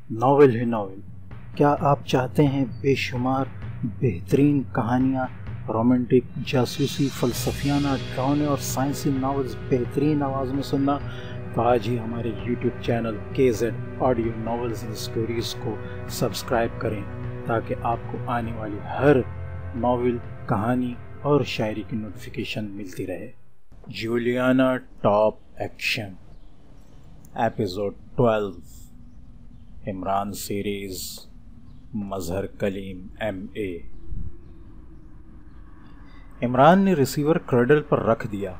Novel ہے novel. کیا آپ چاہتے ہیں بے شمار بہترین کہانیاں، رومانٹک، جاسوسی، فلسفیانہ، ڈرانے اور سائنسی ناولز بہترین آواز میں سننا؟ تو آج ہی ہمارے YouTube channel KZ audio novels and stories کو سبسکرائب کریں تاکہ آپ کو آنے والی ہر ناول، کہانی اور شاعری کی نوٹیفیکیشن ملتی رہے۔ Juliana top action episode 12 Imran series Mazhar Kaleem MA۔ Imran نے ریسیور کرڈل پر رکھ دیا۔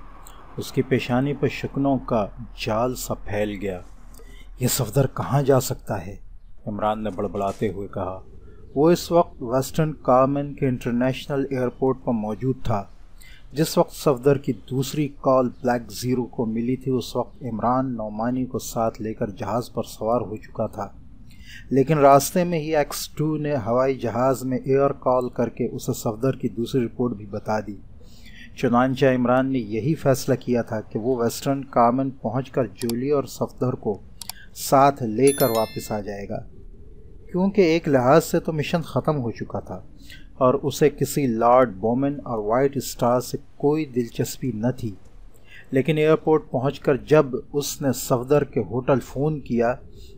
اس کی پیشانی پر شکنوں کا جال سا پھیل گیا۔ یہ صفدر کہاں جا سکتا ہے؟ عمران نے بڑبڑاتے ہوئے کہا۔ وہ اس وقت ویسٹرن کارمن کے انٹرنیشنل ایئرپورٹ پر موجود تھا۔ جس وقت صفدر کی دوسری کال بلیک زیرو کو ملی تھی اس وقت عمران نعمانی کو ساتھ لے کر جہاز پر سوار ہو چکا تھا، لیکن راستے میں ہی X2 نے ہوائی جہاز میں ایئر کال کر کے اسے صفدر کی دوسری رپورٹ بھی بتا دی۔ چنانچہ عمران نے یہی فیصلہ کیا تھا کہ وہ ویسٹرن کارمن پہنچ کر جولی اور صفدر کو ساتھ لے کر واپس آ جائے گا، کیونکہ ایک لحاظ سے تو مشن ختم ہو چکا تھا اور اسے کسی لارڈ بومن اور وائٹ اسٹار سے کوئی دلچسپی نہ تھی۔ لیکن ایئرپورٹ پہنچ کر جب اس نے صفدر کے ہوٹل فون کیا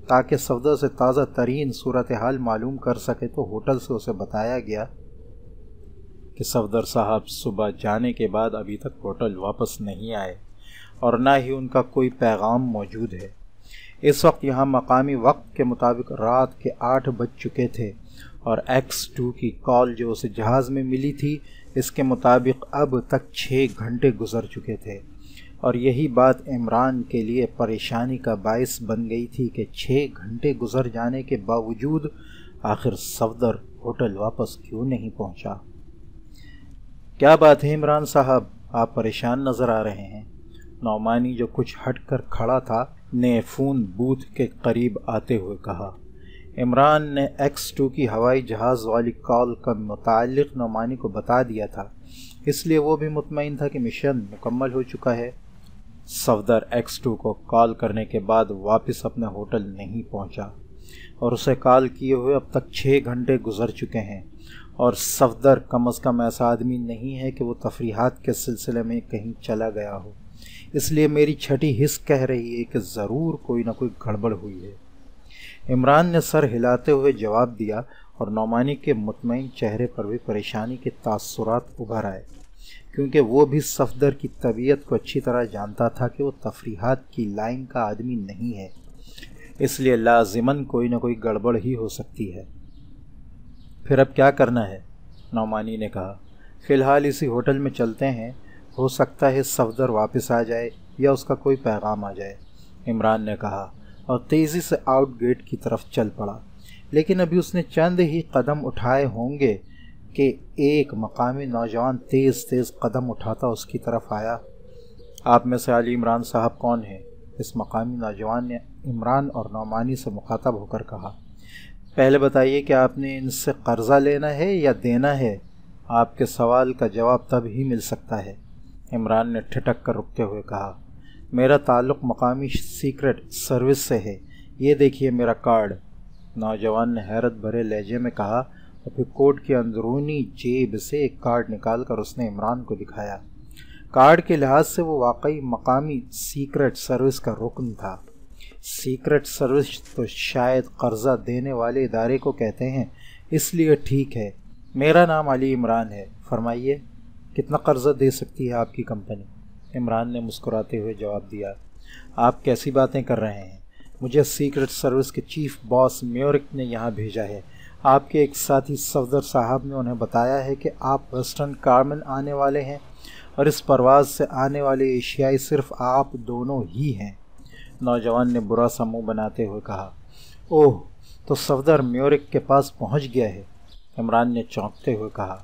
تاکہ صفدر سے تازہ ترین صورتحال معلوم کر سکے تو ہوٹل سے اسے بتایا گیا کہ صفدر صاحب صبح جانے کے بعد ابھی تک ہوٹل واپس نہیں آئے اور نہ ہی ان کا کوئی پیغام موجود ہے۔ اس وقت یہاں مقامی وقت کے مطابق رات کے 8 بج چکے تھے اور X2 کی کال جو اسے جہاز میں ملی تھی اس کے مطابق اب تک 6 گھنٹے گزر چکے تھے، اور یہی بات عمران کے لیے پریشانی کا باعث بن گئی تھی کہ 6 گھنٹے گزر جانے کے باوجود آخر صفدر ہوٹل واپس کیوں نہیں پہنچا۔ کیا بات ہے عمران صاحب، آپ پریشان نظر آ رہے ہیں؟ نعمانی جو کچھ ہٹ کر کھڑا تھا نے فون بوتھ کے قریب آتے ہوئے کہا۔ عمران نے X2 کی ہوائی جہاز والی کال کا متعلق نعمانی کو بتا دیا تھا، اس لیے وہ بھی مطمئن تھا کہ مشن مکمل ہو چکا ہے۔ صفدر X2 کو کال کرنے کے بعد واپس اپنے ہوٹل نہیں پہنچا اور اسے کال کیے ہوئے اب تک 6 گھنٹے گزر چکے ہیں، اور صفدر کم از کم ایسا آدمی نہیں ہے کہ وہ تفریحات کے سلسلے میں کہیں چلا گیا ہو، اس لیے میری چھٹی حس کہہ رہی ہے کہ ضرور کوئی نہ کوئی گڑبڑ ہوئی ہے۔ عمران نے سر ہلاتے ہوئے جواب دیا اور نعمانی کے مطمئن چہرے پر بھی پریشانی کے تاثرات ابھر آئے، کیونکہ وہ بھی صفدر کی طبیعت کو اچھی طرح جانتا تھا کہ وہ تفریحات کی لائن کا آدمی نہیں ہے، اس لیے لازماً کوئی نہ کوئی گڑبڑ ہی ہو سکتی ہے۔ پھر اب کیا کرنا ہے؟ نعمانی نے کہا۔ فی الحال اسی ہوٹل میں چلتے ہیں، ہو سکتا ہے صفدر واپس آ جائے یا اس کا کوئی پیغام آ جائے، عمران نے کہا اور تیزی سے آؤٹ گیٹ کی طرف چل پڑا۔ لیکن ابھی اس نے چند ہی قدم اٹھائے ہوں گے کہ ایک مقامی نوجوان تیز تیز قدم اٹھاتا اس کی طرف آیا۔ آپ میں سے علی عمران صاحب کون ہیں؟ اس مقامی نوجوان نے عمران اور نعمانی سے مخاطب ہو کر کہا۔ پہلے بتائیے کہ آپ نے ان سے قرضہ لینا ہے یا دینا ہے؟ آپ کے سوال کا جواب تب ہی مل سکتا ہے، عمران نے ٹھٹک کر رکتے ہوئے کہا۔ میرا تعلق مقامی سیکرٹ سروس سے ہے، یہ دیکھیے میرا کارڈ، نوجوان نے حیرت بھرے لہجے میں کہا اور پھر کوٹ کی اندرونی جیب سے ایک کارڈ نکال کر اس نے عمران کو دکھایا۔ کارڈ کے لحاظ سے وہ واقعی مقامی سیکرٹ سروس کا رکن تھا۔ سیکرٹ سروس تو شاید قرضہ دینے والے ادارے کو کہتے ہیں، اس لیے ٹھیک ہے۔ میرا نام علی عمران ہے، فرمائیے کتنا قرضہ دے سکتی ہے آپ کی کمپنی؟ عمران نے مسکراتے ہوئے جواب دیا۔ آپ کیسی باتیں کر رہے ہیں؟ مجھے سیکرٹ سروس کے چیف باس میورک نے یہاں بھیجا ہے۔ آپ کے ایک ساتھی صفدر صاحب نے انہیں بتایا ہے کہ آپ ویسٹرن کارمن آنے والے ہیں اور اس پرواز سے آنے والے ایشیائی صرف آپ دونوں ہی ہیں، نوجوان نے برا سا منہ بناتے ہوئے کہا۔ اوہ، تو صفدر میورک کے پاس پہنچ گیا ہے، عمران نے چونکتے ہوئے کہا۔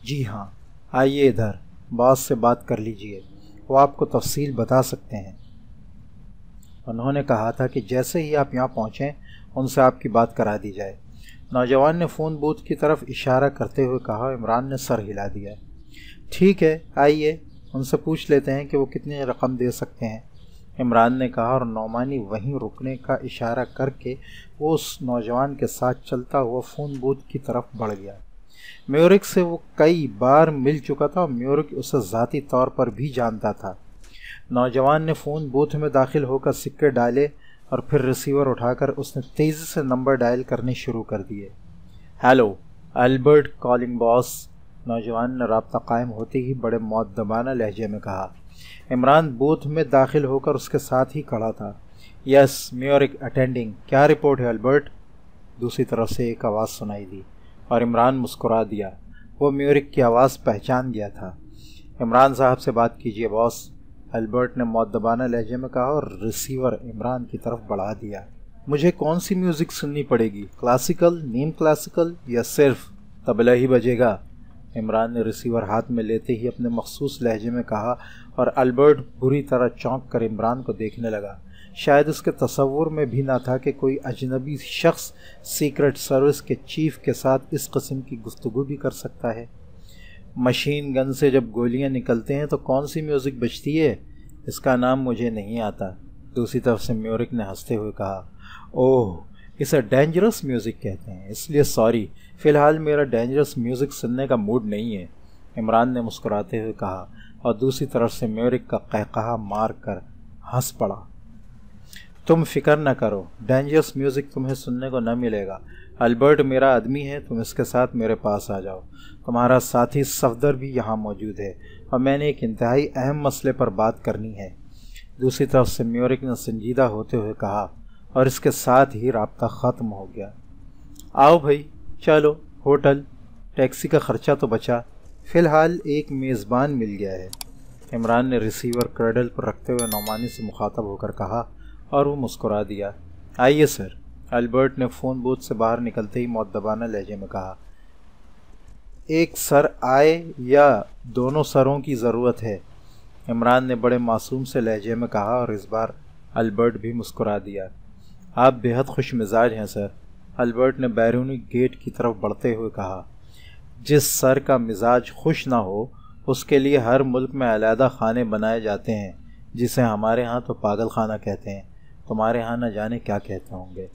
جی ہاں، آئیے ادھر، باس سے بات کر لیجئے، وہ آپ کو تفصیل بتا سکتے ہیں۔ انہوں نے کہا تھا کہ جیسے ہی آپ یہاں پہنچیں ان سے آپ کی بات کرا دی جائے، نوجوان نے فون بوتھ کی طرف اشارہ کرتے ہوئے کہا۔ عمران نے سر ہلا دیا۔ ٹھیک ہے، آئیے ان سے پوچھ لیتے ہیں کہ وہ کتنی رقم دے سکتے ہیں، عمران نے کہا، اور نعمانی وہیں رکنے کا اشارہ کر کے وہ اس نوجوان کے ساتھ چلتا ہوا فون بوتھ کی طرف بڑھ گیا۔ میورک سے وہ کئی بار مل چکا تھا اور میورک اسے ذاتی طور پر بھی جانتا تھا۔ نوجوان نے فون بوتھ میں داخل ہو کر سکے ڈالے اور پھر ریسیور اٹھا کر اس نے تیزی سے نمبر ڈائل کرنے شروع کر دیے۔ ہیلو، البرٹ کالنگ باس، نوجوان نے رابطہ قائم ہوتے ہی بڑے مؤدبانہ لہجے میں کہا۔ عمران بوتھ میں داخل ہو کر اس کے ساتھ ہی کھڑا تھا۔ یس، میورک اٹینڈنگ، کیا رپورٹ ہے البرٹ؟ دوسری طرف سے ایک آواز سنائی دی اور عمران مسکرا دیا۔ وہ میورک کی آواز پہچان گیا تھا۔ عمران صاحب سے بات کیجیے باس، البرٹ نے مؤدبانہ لہجے میں کہا اور ریسیور عمران کی طرف بڑھا دیا۔ مجھے کون سی میوزک سننی پڑے گی؟ کلاسیکل، نیم کلاسیکل یا صرف طبلہ ہی بجے گا؟ عمران نے ریسیور ہاتھ میں لیتے ہی اپنے مخصوص لہجے میں کہا اور البرٹ بری طرح چونک کر عمران کو دیکھنے لگا۔ شاید اس کے تصور میں بھی نہ تھا کہ کوئی اجنبی شخص سیکرٹ سروس کے چیف کے ساتھ اس قسم کی گفتگو بھی کر سکتا ہے۔ مشین گن سے جب گولیاں نکلتے ہیں تو کون سی میوزک بجتی ہے؟ اس کا نام مجھے نہیں آتا، دوسری طرف سے میورک نے ہنستے ہوئے کہا۔ اوہ، اسے ڈینجرس میوزک کہتے ہیں، اس لیے سوری، فی الحال میرا ڈینجرس میوزک سننے کا موڈ نہیں ہے، عمران نے مسکراتے ہوئے کہا اور دوسری طرف سے میورک کا قہقہا مار کر ہنس پڑا۔ تم فکر نہ کرو، ڈینجرس میوزک تمہیں سننے کو نہ ملے گا۔ البرٹ میرا آدمی ہے، تم اس کے ساتھ میرے پاس آ جاؤ۔ تمہارا ساتھی صفدر بھی یہاں موجود ہے اور میں نے ایک انتہائی اہم مسئلے پر بات کرنی ہے، دوسری طرف سے میورک نے سنجیدہ ہوتے ہوئے کہا اور اس کے ساتھ ہی رابطہ ختم ہو گیا۔ آؤ بھائی، چلو، ہوٹل، ٹیکسی کا خرچہ تو بچا، فی الحال ایک میزبان مل گیا ہے، عمران نے ریسیور کرڈل پر رکھتے ہوئے نعمانی سے مخاطب ہو کر کہا اور وہ مسکرا دیا۔ آئیے سر، البرٹ نے فون بوتھ سے باہر نکلتے ہی مؤدبانہ لہجے میں کہا۔ ایک سر آئے یا دونوں سروں کی ضرورت ہے؟ عمران نے بڑے معصوم سے لہجے میں کہا اور اس بار البرٹ بھی مسکرا دیا۔ آپ بے حد خوش مزاج ہیں سر، البرٹ نے بیرونی گیٹ کی طرف بڑھتے ہوئے کہا۔ جس سر کا مزاج خوش نہ ہو اس کے لیے ہر ملک میں علیحدہ خانے بنائے جاتے ہیں، جسے ہمارے ہاں تو پاگل خانہ کہتے ہیں، تمہارے ہاں نہ جانے کیا کہتے ہوں گے،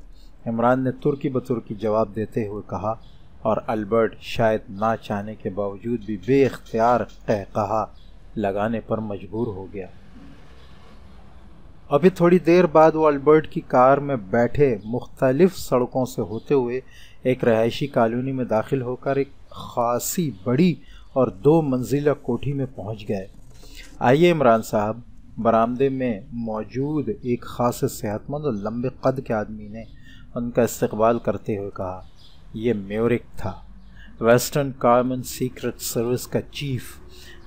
عمران نے ترکی بترکی جواب دیتے ہوئے کہا اور البرٹ شاید نہ چاہنے کے باوجود بھی بے اختیار قہقہا لگانے پر مجبور ہو گیا۔ ابھی تھوڑی دیر بعد وہ البرٹ کی کار میں بیٹھے مختلف سڑکوں سے ہوتے ہوئے ایک رہائشی کالونی میں داخل ہو کر ایک خاصی بڑی اور 2 منزلہ کوٹھی میں پہنچ گئے۔ آئیے عمران صاحب، برآمدے میں موجود ایک خاص صحت مند اور لمبے قد کے آدمی نے ان کا استقبال کرتے ہوئے کہا۔ یہ میورک تھا، ویسٹرن کارمن سیکرٹ سروس کا چیف۔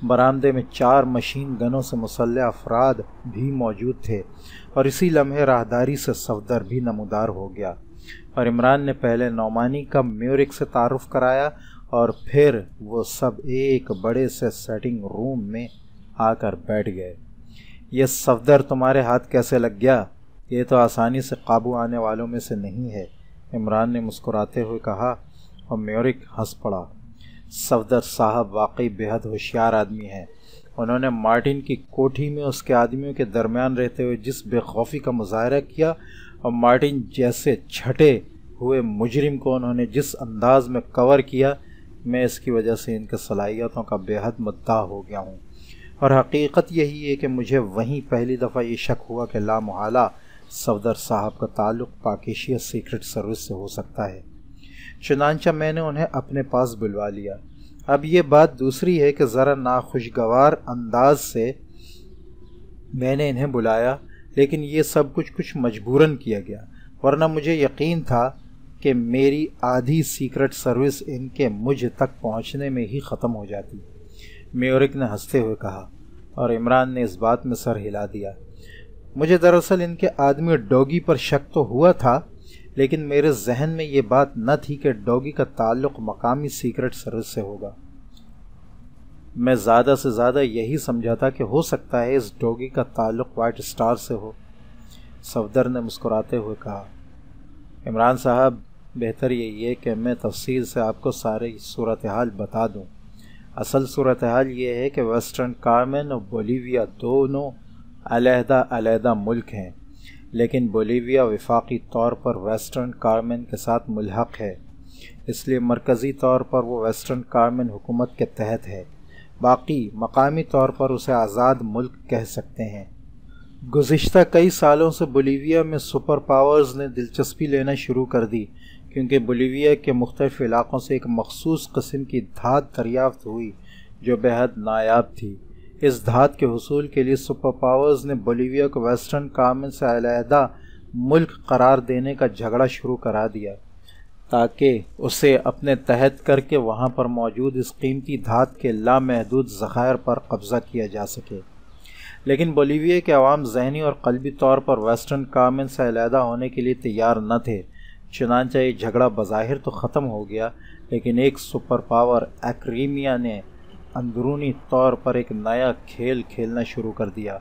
برآمدے میں 4 مشین گنوں سے مسلح افراد بھی موجود تھے اور اسی لمحے راہداری سے صفدر بھی نمودار ہو گیا اور عمران نے پہلے نعمانی کا میورک سے تعارف کرایا اور پھر وہ سب ایک بڑے سے سیٹنگ روم میں آ کر بیٹھ گئے۔ یہ صفدر تمہارے ہاتھ کیسے لگ گیا؟ یہ تو آسانی سے قابو آنے والوں میں سے نہیں ہے، عمران نے مسکراتے ہوئے کہا اور میورک ہنس پڑا۔ صفدر صاحب واقعی بے حد ہوشیار آدمی ہیں، انہوں نے مارٹن کی کوٹھی میں اس کے آدمیوں کے درمیان رہتے ہوئے جس بے خوفی کا مظاہرہ کیا اور مارٹن جیسے چھٹے ہوئے مجرم کو انہوں نے جس انداز میں کور کیا، میں اس کی وجہ سے ان کے صلاحیتوں کا بے حد مداح ہو گیا ہوں، اور حقیقت یہی ہے کہ مجھے وہیں پہلی دفعہ یہ شک ہوا کہ لا محالہ صفدر صاحب کا تعلق پاک ایشیا سیکرٹ سروس سے ہو سکتا ہے، چنانچہ میں نے انہیں اپنے پاس بلوا لیا۔ اب یہ بات دوسری ہے کہ ذرا ناخوشگوار انداز سے میں نے انہیں بلایا، لیکن یہ سب کچھ مجبوراً کیا گیا، ورنہ مجھے یقین تھا کہ میری آدھی سیکرٹ سروس ان کے مجھ تک پہنچنے میں ہی ختم ہو جاتی، میورک نے ہنستے ہوئے کہا اور عمران نے اس بات میں سر ہلا دیا۔ مجھے دراصل ان کے آدمی ڈوگی پر شک تو ہوا تھا، لیکن میرے ذہن میں یہ بات نہ تھی کہ ڈوگی کا تعلق مقامی سیکرٹ سروس سے ہوگا۔ میں زیادہ سے زیادہ یہی سمجھا تھا کہ ہو سکتا ہے اس ڈوگی کا تعلق وائٹ سٹار سے ہو، صفدر نے مسکراتے ہوئے کہا۔ عمران صاحب، بہتر یہی ہے کہ میں تفصیل سے آپ کو ساری صورتحال بتا دوں۔ اصل صورتحال یہ ہے کہ ویسٹرن کارمن اور بولیویا دونوں علیحدہ علیحدہ ملک ہیں، لیکن بولیویا وفاقی طور پر ویسٹرن کارمن کے ساتھ ملحق ہے، اس لیے مرکزی طور پر وہ ویسٹرن کارمن حکومت کے تحت ہے، باقی مقامی طور پر اسے آزاد ملک کہہ سکتے ہیں۔ گزشتہ کئی سالوں سے بولیویا میں سپر پاورز نے دلچسپی لینا شروع کر دی، کیونکہ بولیویا کے مختلف علاقوں سے ایک مخصوص قسم کی دھات دریافت ہوئی جو بے حد نایاب تھی۔ اس دھات کے حصول کے لیے سپر پاورز نے بولیویا کو ویسٹرن کارمن سے علیحدہ ملک قرار دینے کا جھگڑا شروع کرا دیا تاکہ اسے اپنے تحت کر کے وہاں پر موجود اس قیمتی دھات کے لامحدود ذخائر پر قبضہ کیا جا سکے۔ لیکن بولیویا کے عوام ذہنی اور قلبی طور پر ویسٹرن کارمن سے علیحدہ ہونے کے لیے تیار نہ تھے، چنانچہ یہ جھگڑا بظاہر تو ختم ہو گیا، لیکن ایک سپر پاور ایکریمیا نے اندرونی طور پر ایک نیا کھیل کھیلنا شروع کر دیا۔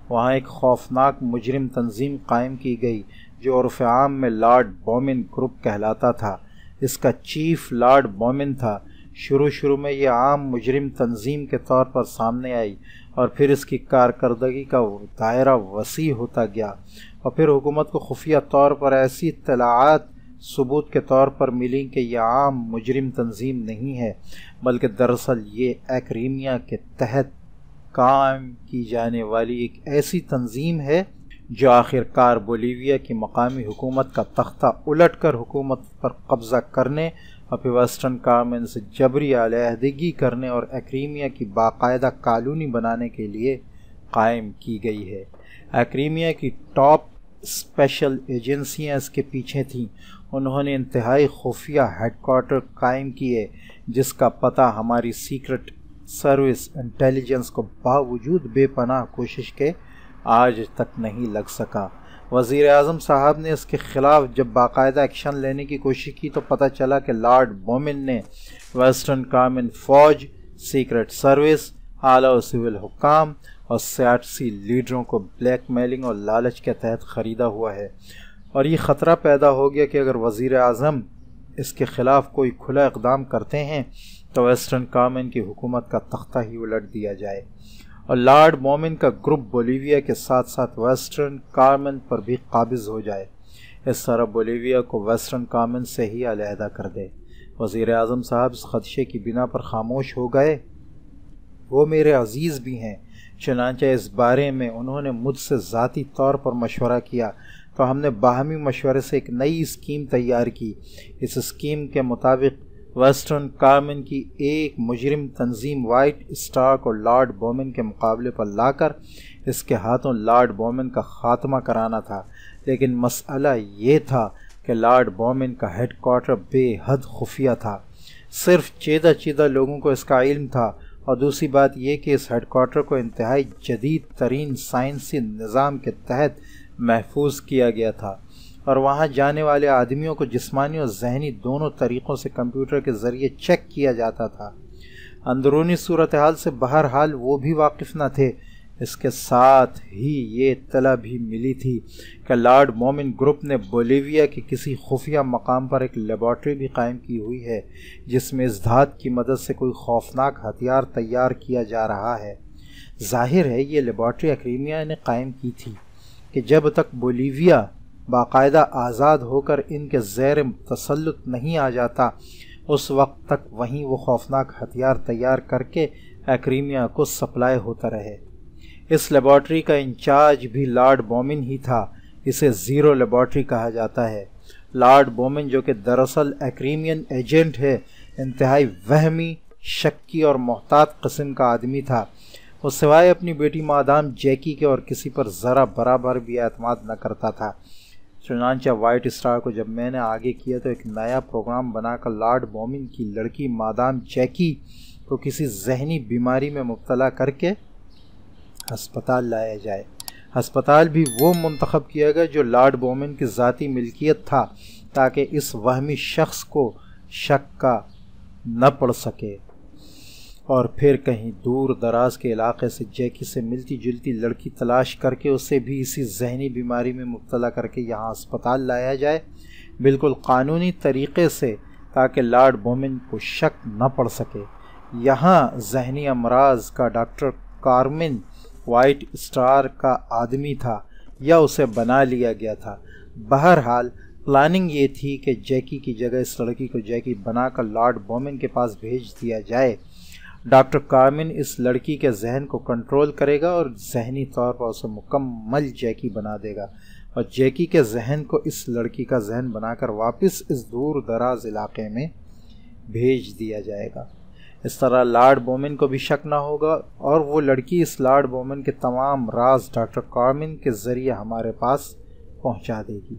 وہاں ایک خوفناک مجرم تنظیم قائم کی گئی جو عرف عام میں لارڈ بومن گروپ کہلاتا تھا۔ اس کا چیف لارڈ بومن تھا۔ شروع میں یہ عام مجرم تنظیم کے طور پر سامنے آئی اور پھر اس کی کارکردگی کا دائرہ وسیع ہوتا گیا، اور پھر حکومت کو خفیہ طور پر ایسی اطلاعات ثبوت کے طور پر ملی کہ یہ عام مجرم تنظیم نہیں ہے، بلکہ دراصل یہ ایکریمیا کے تحت قائم کی جانے والی ایک ایسی تنظیم ہے جو آخر کار بولیویا کی مقامی حکومت کا تختہ الٹ کر حکومت پر قبضہ کرنے اور پھر ویسٹرن کارمن سے جبری علیحدگی کرنے اور ایکریمیا کی باقاعدہ کالونی بنانے کے لیے قائم کی گئی ہے۔ ایکریمیا کی ٹاپ اسپیشل ایجنسیاں اس کے پیچھے تھیں۔ انہوں نے انتہائی خفیہ ہیڈ کوارٹر قائم کیے جس کا پتہ ہماری سیکرٹ سروس انٹیلیجنس کو باوجود بے پناہ کوشش کے آج تک نہیں لگ سکا۔ وزیر اعظم صاحب نے اس کے خلاف جب باقاعدہ ایکشن لینے کی کوشش کی تو پتہ چلا کہ لارڈ بومن نے ویسٹرن کارمن فوج، سیکرٹ سروس، اعلیٰ و سول حکام اور سیاسی لیڈروں کو بلیک میلنگ اور لالچ کے تحت خریدا ہوا ہے، اور یہ خطرہ پیدا ہو گیا کہ اگر وزیر اعظم اس کے خلاف کوئی کھلا اقدام کرتے ہیں تو ویسٹرن کارمن کی حکومت کا تختہ ہی الٹ دیا جائے، اور لارڈ بومن کا گروپ بولیویا کے ساتھ ساتھ ویسٹرن کارمن پر بھی قابض ہو جائے، اس طرح بولیویا کو ویسٹرن کارمن سے ہی علیحدہ کر دے۔ وزیر اعظم صاحب اس خدشے کی بنا پر خاموش ہو گئے۔ وہ میرے عزیز بھی ہیں، چنانچہ اس بارے میں انہوں نے مجھ سے ذاتی طور پر مشورہ کیا تو ہم نے باہمی مشورے سے ایک نئی اسکیم تیار کی۔ اس اسکیم کے مطابق ویسٹرن کارمن کی ایک مجرم تنظیم وائٹ اسٹار کو لارڈ بومن کے مقابلے پر لا کر اس کے ہاتھوں لارڈ بومن کا خاتمہ کرانا تھا، لیکن مسئلہ یہ تھا کہ لارڈ بومن کا ہیڈ کوارٹر بے حد خفیہ تھا، صرف چیدہ لوگوں کو اس کا علم تھا، اور دوسری بات یہ کہ اس ہیڈ کوارٹر کو انتہائی جدید ترین سائنسی نظام کے تحت محفوظ کیا گیا تھا، اور وہاں جانے والے آدمیوں کو جسمانی اور ذہنی دونوں طریقوں سے کمپیوٹر کے ذریعے چیک کیا جاتا تھا۔ اندرونی صورتحال سے بہرحال وہ بھی واقف نہ تھے۔ اس کے ساتھ ہی یہ اطلاع بھی ملی تھی کہ لارڈ بومن گروپ نے بولیویا کے کسی خفیہ مقام پر ایک لیبارٹری بھی قائم کی ہوئی ہے جس میں اس دھات کی مدد سے کوئی خوفناک ہتھیار تیار کیا جا رہا ہے۔ ظاہر ہے یہ لیبارٹری ایکریمیا نے قائم کی تھی کہ جب تک بولیویا باقاعدہ آزاد ہو کر ان کے زیر تسلط نہیں آ جاتا اس وقت تک وہیں وہ خوفناک ہتھیار تیار کر کے ایکریمیا کو سپلائی ہوتا رہے۔ اس لیبارٹری کا انچارج بھی لارڈ بومن ہی تھا۔ اسے زیرو لیبارٹری کہا جاتا ہے۔ لارڈ بومن جو کہ دراصل ایکریمین ایجنٹ ہے، انتہائی وہمی، شکی اور محتاط قسم کا آدمی تھا۔ وہ سوائے اپنی بیٹی مادام جیکی کے اور کسی پر ذرا برابر بھی اعتماد نہ کرتا تھا۔ چنانچہ وائٹ اسٹار کو جب میں نے آگے کیا تو ایک نیا پروگرام بنا کر لارڈ بومن کی لڑکی مادام جیکی کو کسی ذہنی بیماری میں مبتلا کر کے ہسپتال لایا جائے۔ ہسپتال بھی وہ منتخب کیا گیا جو لارڈ بومن کی ذاتی ملکیت تھا تاکہ اس وہمی شخص کو شک کا نہ پڑ سکے، اور پھر کہیں دور دراز کے علاقے سے جیکی سے ملتی جلتی لڑکی تلاش کر کے اسے بھی اسی ذہنی بیماری میں مبتلا کر کے یہاں ہسپتال لایا جائے، بالکل قانونی طریقے سے، تاکہ لارڈ بومن کو شک نہ پڑ سکے۔ یہاں ذہنی امراض کا ڈاکٹر کارمن وائٹ اسٹار کا آدمی تھا یا اسے بنا لیا گیا تھا۔ بہرحال پلاننگ یہ تھی کہ جیکی کی جگہ اس لڑکی کو جیکی بنا کر لارڈ بومن کے پاس بھیج دیا جائے۔ ڈاکٹر کارمن اس لڑکی کے ذہن کو کنٹرول کرے گا اور ذہنی طور پر اسے مکمل جیکی بنا دے گا، اور جیکی کے ذہن کو اس لڑکی کا ذہن بنا کر واپس اس دور دراز علاقے میں بھیج دیا جائے گا۔ اس طرح لارڈ بومن کو بھی شک نہ ہوگا اور وہ لڑکی اس لارڈ بومن کے تمام راز ڈاکٹر کارمن کے ذریعے ہمارے پاس پہنچا دے گی۔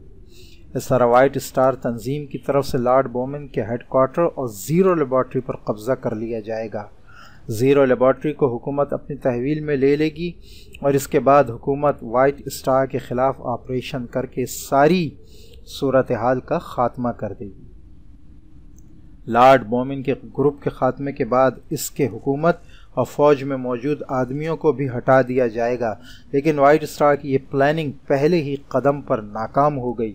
اس طرح وائٹ اسٹار تنظیم کی طرف سے لارڈ بومن کے ہیڈ کوارٹر اور زیرو لیبارٹری پر قبضہ کر لیا جائے گا۔ زیرو لیبارٹری کو حکومت اپنی تحویل میں لے گی اور اس کے بعد حکومت وائٹ اسٹار کے خلاف آپریشن کر کے ساری صورتحال کا خاتمہ کر دے گی۔ لارڈ بومن کے گروپ کے خاتمے کے بعد اس کے حکومت اور فوج میں موجود آدمیوں کو بھی ہٹا دیا جائے گا، لیکن وائٹ اسٹار کی یہ پلاننگ پہلے ہی قدم پر ناکام ہو گئی۔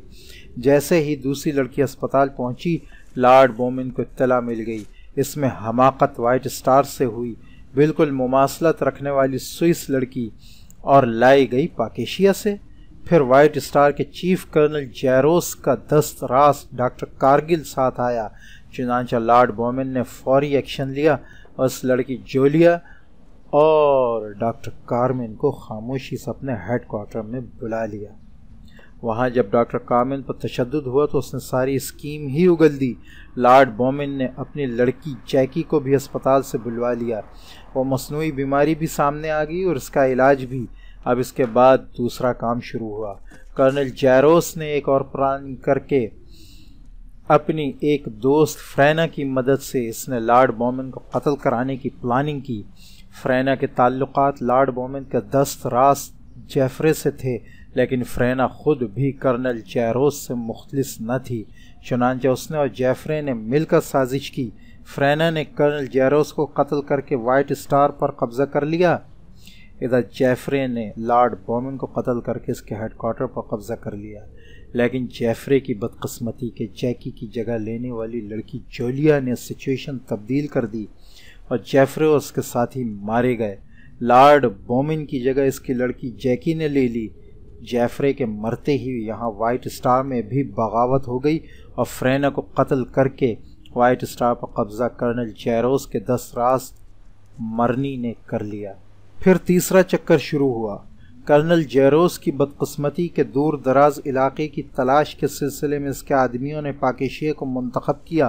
جیسے ہی دوسری لڑکی اسپتال پہنچی، لارڈ بومن کو اطلاع مل گئی۔ اس میں حماقت وائٹ اسٹار سے ہوئی، بالکل مماثلت رکھنے والی سوئس لڑکی اور لائی گئی پاکیشیا سے۔ پھر وائٹ اسٹار کے چیف کرنل جیروس کا دست راست ڈاکٹر کارگل ساتھ آیا۔ چنانچہ لارڈ بومن نے فوری ایکشن لیا اور اس لڑکی جولیا اور ڈاکٹر کارمن کو خاموشی سے اپنے ہیڈ کوارٹر میں بلا لیا۔ وہاں جب ڈاکٹر کارمن پر تشدد ہوا تو اس نے ساری اسکیم ہی اگل دی۔ لارڈ بومن نے اپنی لڑکی جیکی کو بھی اسپتال سے بلوا لیا۔ وہ مصنوعی بیماری بھی سامنے آ گئی اور اس کا علاج بھی۔ اب اس کے بعد دوسرا کام شروع ہوا۔ کرنل جیروس نے ایک اور پلان کر کے اپنی ایک دوست فرینا کی مدد سے اس نے لارڈ بومن کو قتل کرانے کی پلاننگ کی۔ فرینا کے تعلقات لارڈ بومن کے دست راست جیفرے سے تھے، لیکن فرینا خود بھی کرنل جیروس سے مخلص نہ تھی۔ چنانچہ اس نے اور جیفرے نے مل کر سازش کی۔ فرینا نے کرنل جیروس کو قتل کر کے وائٹ اسٹار پر قبضہ کر لیا۔ ادھر جیفرے نے لارڈ بومن کو قتل کر کے اس کے ہیڈ کوارٹر پر قبضہ کر لیا، لیکن جیفرے کی بدقسمتی کے جیکی کی جگہ لینے والی لڑکی جولیا نے سچویشن تبدیل کر دی اور جیفرے اور اس کے ساتھی مارے گئے۔ لارڈ بومن کی جگہ اس کی لڑکی جیکی نے لے لی۔ جیفرے کے مرتے ہی یہاں وائٹ اسٹار میں بھی بغاوت ہو گئی اور فرینا کو قتل کر کے وائٹ اسٹار پر قبضہ کرنل جیروس کے دست راست مرنی نے کر لیا۔ پھر تیسرا چکر شروع ہوا۔ کرنل جیروس کی بدقسمتی کے دور دراز علاقے کی تلاش کے سلسلے میں اس کے آدمیوں نے پاکیشیا کو منتخب کیا،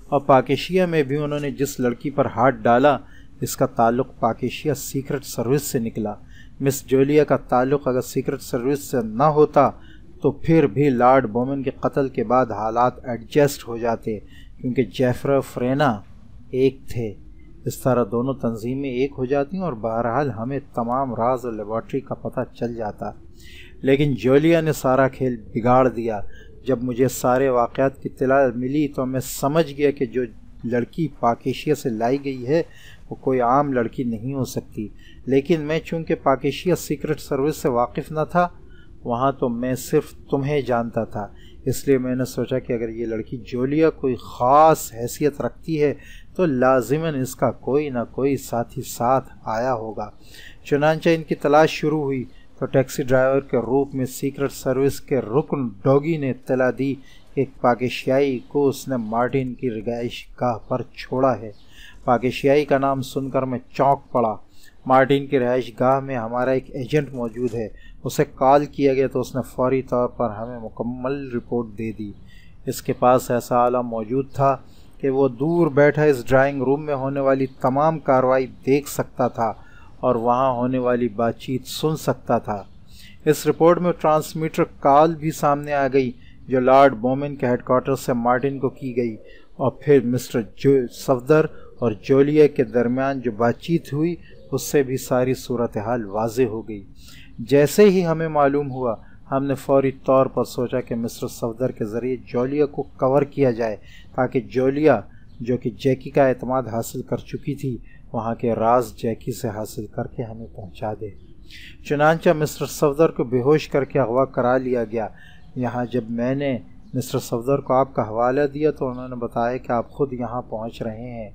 اور پاکیشیا میں بھی انہوں نے جس لڑکی پر ہاتھ ڈالا اس کا تعلق پاکیشیا سیکرٹ سروس سے نکلا۔ مس جولیا کا تعلق اگر سیکرٹ سروس سے نہ ہوتا تو پھر بھی لارڈ بومن کے قتل کے بعد حالات ایڈجسٹ ہو جاتے، کیونکہ جیفرے اور فرینا ایک تھے۔ اس طرح دونوں تنظیمیں ایک ہو جاتی اور بہرحال ہمیں تمام راز اور لیبارٹری کا پتہ چل جاتا۔ لیکن جولیا نے سارا کھیل بگاڑ دیا۔ جب مجھے سارے واقعات کی اطلاع ملی تو میں سمجھ گیا کہ جو لڑکی پاکیشیا سے لائی گئی ہے وہ کوئی عام لڑکی نہیں ہو سکتی، لیکن میں چونکہ پاکیشیا سیکرٹ سروس سے واقف نہ تھا، وہاں تو میں صرف تمہیں جانتا تھا، اس لیے میں نے سوچا کہ اگر یہ لڑکی جولیا کوئی خاص حیثیت رکھتی ہے تو لازماً اس کا کوئی نہ کوئی ساتھی ساتھ آیا ہوگا۔ چنانچہ ان کی تلاش شروع ہوئی تو ٹیکسی ڈرائیور کے روپ میں سیکرٹ سروس کے رکن ڈوگی نے اطلاع دی کہ ایک پاکیشیائی کو اس نے مارٹن کی رہائش گاہ پر چھوڑا ہے۔ پاکیشیائی کا نام سن کر میں چونک پڑا۔ مارٹن کی رہائش گاہ میں ہمارا ایک ایجنٹ موجود ہے، اسے کال کیا گیا تو اس نے فوری طور پر ہمیں مکمل رپورٹ دے دی۔ اس کے پاس ایسا آلہ موجود تھا کہ وہ دور بیٹھا اس ڈرائنگ روم میں ہونے والی تمام کارروائی دیکھ سکتا تھا اور وہاں ہونے والی بات چیت سن سکتا تھا۔ اس رپورٹ میں ٹرانسمیٹر کال بھی سامنے آ گئی جو لارڈ بومن کے ہیڈ کوارٹر سے مارٹن کو کی گئی، اور پھر مسٹر صفدر اور جولیا کے درمیان جو بات چیت ہوئی اس سے بھی ساری صورتحال واضح ہو گئی۔ جیسے ہی ہمیں معلوم ہوا ہم نے فوری طور پر سوچا کہ مسٹر صفدر کے ذریعے جولیا کو کور کیا جائے تاکہ جولیا جو کہ جیکی کا اعتماد حاصل کر چکی تھی وہاں کے راز جیکی سے حاصل کر کے ہمیں پہنچا دے۔ چنانچہ مسٹر صفدر کو بے ہوش کر کے اغوا کرا لیا گیا۔ یہاں جب میں نے مسٹر صفدر کو آپ کا حوالہ دیا تو انہوں نے بتایا کہ آپ خود یہاں پہنچ رہے ہیں۔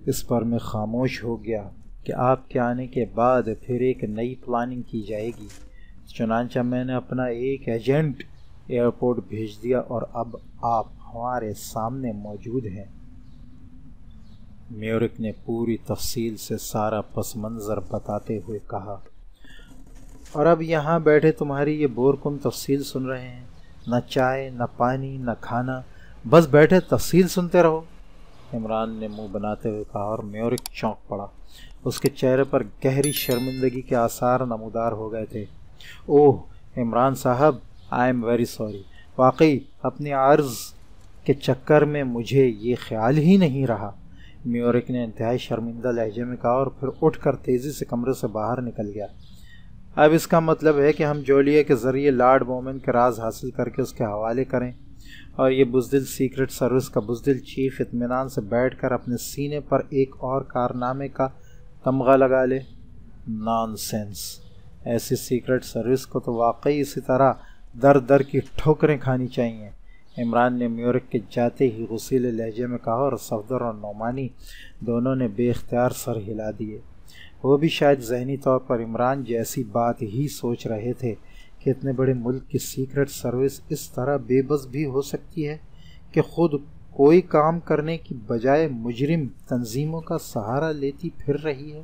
اس پر میں خاموش ہو گیا۔ کہ آپ کے آنے کے بعد پھر ایک نئی پلاننگ کی جائے گی۔ چنانچہ میں نے اپنا ایک ایجنٹ ایئرپورٹ بھیج دیا اور اب آپ ہمارے سامنے موجود ہیں۔ میورک نے پوری تفصیل سے سارا پس منظر بتاتے ہوئے کہا، اور اب یہاں بیٹھے تمہاری یہ بور کن تفصیل سن رہے ہیں، نہ چائے نہ پانی نہ کھانا، بس بیٹھے تفصیل سنتے رہو۔ عمران نے منہ بناتے ہوئے کہا اور میورک چونک پڑا۔ اس کے چہرے پر گہری شرمندگی کے آثار نمودار ہو گئے تھے۔ اوہ عمران صاحب، آئی ایم ویری سوری، واقعی اپنی عرض کے چکر میں مجھے یہ خیال ہی نہیں رہا۔ میورک نے انتہائی شرمندہ لہجے میں کہا اور پھر اٹھ کر تیزی سے کمرے سے باہر نکل گیا۔ اب اس کا مطلب ہے کہ ہم جولیا کے ذریعے لارڈ مومن کے راز حاصل کر کے اس کے حوالے کریں اور یہ بزدل سیکرٹ سروس کا بزدل چیف اطمینان سے بیٹھ کر اپنے سینے پر ایک اور کارنامے کا تمغہ لگا لے۔ نان سینس! ایسی سیکرٹ سروس کو تو واقعی اسی طرح در در کی ٹھوکریں کھانی چاہیے۔ عمران نے میورک کے جاتے ہی غصیلے لہجے میں کہا اور صفدر اور نعمانی دونوں نے بے اختیار سر ہلا دیے۔ وہ بھی شاید ذہنی طور پر عمران جیسی بات ہی سوچ رہے تھے کہ اتنے بڑے ملک کی سیکرٹ سروس اس طرح بے بس بھی ہو سکتی ہے کہ خود کوئی کام کرنے کی بجائے مجرم تنظیموں کا سہارا لیتی پھر رہی ہے۔